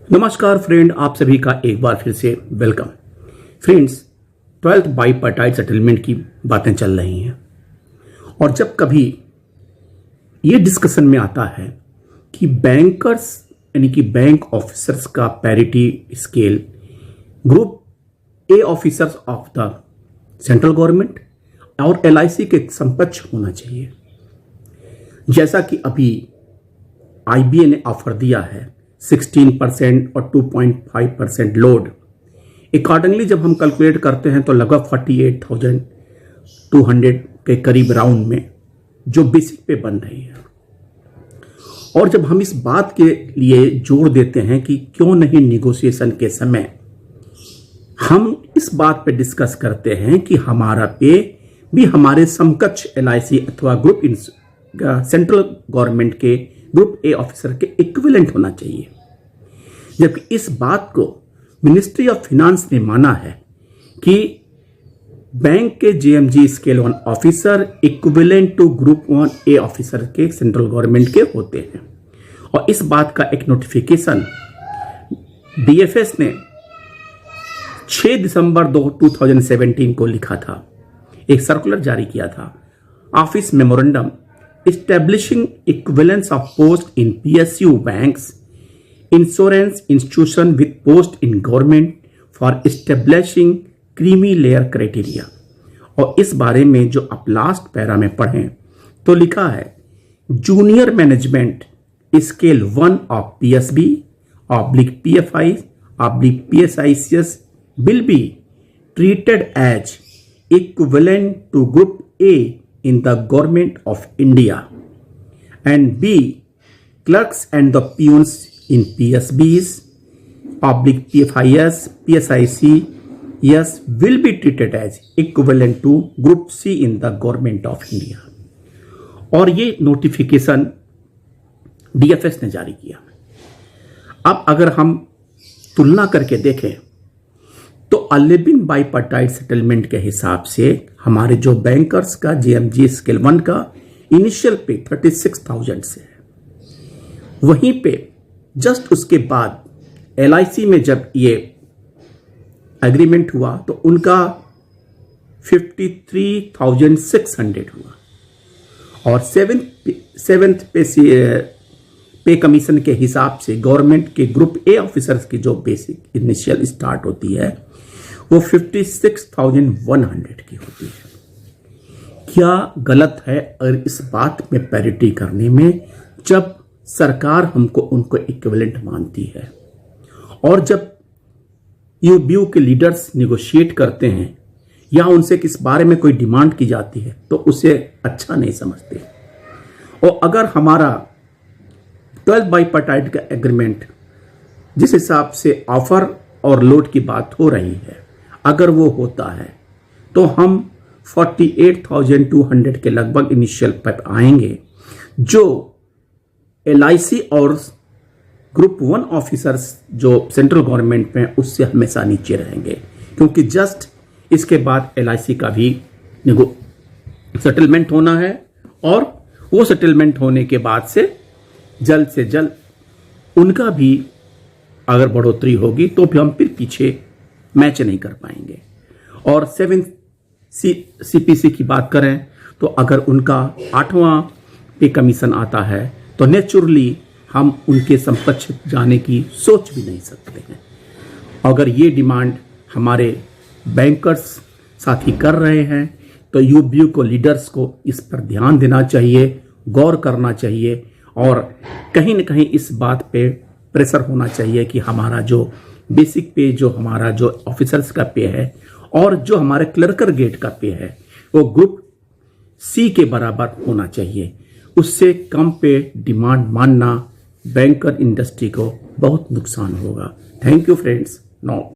नमस्कार फ्रेंड, आप सभी का एक बार फिर से वेलकम। फ्रेंड्स, 12th बाईपार्टाइट सेटलमेंट की बातें चल रही हैं और जब कभी ये डिस्कशन में आता है कि बैंकर्स यानी कि बैंक ऑफिसर्स का parity scale group A officers of the central government और एलआईसी के समकक्ष होना चाहिए, जैसा कि अभी आईबीए ने ऑफर दिया है 16% और 2.5% लोड। अकॉर्डिंगली जब हम कैलकुलेट करते हैं तो लगभग 48,200 के करीब राउंड में जो बेसिक पे बन रही है। और जब हम इस बात के लिए जोर देते हैं कि क्यों नहीं नेगोशिएशन के समय हम इस बात पे डिस्कस करते हैं कि हमारा पे भी हमारे समकक्ष एलआईसी अथवा ग्रुप सेंट्रल गवर्नमेंट के ग्रुप ए ऑफिसर के इक्विवेलेंट होना चाहिए, जबकि इस बात को मिनिस्ट्री ऑफ फाइनेंस ने माना है कि बैंक के JMG scale 1 officer equivalent to group 1 A officer के सेंट्रल गवर्नमेंट के होते हैं। और इस बात का एक नोटिफिकेशन डीएफएस ने 6 दिसंबर 2017 को लिखा था, एक सर्कुलर जारी किया था, office memorandum establishing equivalence of post in PSU banks, insurance institution with post in government for establishing creamy layer criteria। और इस बारे में जो आप लास्ट पैरा में पढ़ें तो लिखा है junior management scale 1 of PSB/PFI/PSICS will be treated as equivalent to group A in the government of India, and B, clerks and the peons in PSBs/PFIs/PSICs will be treated as equivalent to group C in the government of India। और ये notification DFS ने जारी किया। अब अगर हम तुलना करके देखें तो 11 बाईपार्टाइट सेटलमेंट के हिसाब से हमारे जो बैंकर्स का जेएमजी स्केल 1 का इनिशियल पे 36,000 से है, वहीं पे जस्ट उसके बाद एलआईसी में जब ये एग्रीमेंट हुआ तो उनका 53,600 हुआ। और सेवेंथ पे कमीशन के हिसाब से गवर्नमेंट के ग्रुप ए ऑफिसर्स की जो बेसिक इनिशियल स्टार्ट होती है वो 56,100 की होती है। क्या गलत है अगर इस बात में पैरिटी करने में, जब सरकार हमको उनको इक्विवेलेंट मानती है और जब यूबीयू के लीडर्स नेगोशिएट करते हैं या उनसे किस बारे में कोई डिमांड की जाती है तो उसे अच्छा नहीं समझते। और अगर हमारा 12 बाईपार्टाइट का एग्रीमेंट जिस हिसाब से ऑफर और लोड की बात हो रही है, अगर वो होता है तो हम 48,200 के लगभग इनिशियल पर आएंगे, जो एलआईसी और ग्रुप 1 ऑफिसर्स जो सेंट्रल गवर्नमेंट में उससे हमेशा नीचे रहेंगे, क्योंकि जस्ट इसके बाद एलआईसी का भी सेटलमेंट होना है और वो सेटलमेंट होने के बाद से जल्द उनका भी अगर बढ़ोतरी होगी तो भी हम फिर पीछे मैच नहीं कर पाएंगे। और 7 सीपीसी की बात करें तो अगर उनका 8वां पे कमीशन आता है तो नेचुरली हम उनके समकक्ष जाने की सोच भी नहीं सकते हैं। अगर ये डिमांड हमारे बैंकर्स साथी कर रहे हैं तो यूबीयू को लीडर्स को इस पर ध्यान देना चाहिए, गौर करना चाहिए और कहीं न कहीं इस बात पे प्रेशर होना चाहिए कि हमारा जो बेसिक पे, जो हमारा जो ऑफिसर्स का पे है और जो हमारे क्लर्कर ग्रेड का पे है वो ग्रुप सी के बराबर होना चाहिए। उससे कम पे डिमांड मानना बैंकर इंडस्ट्री को बहुत नुकसान होगा। Thank you friends. नो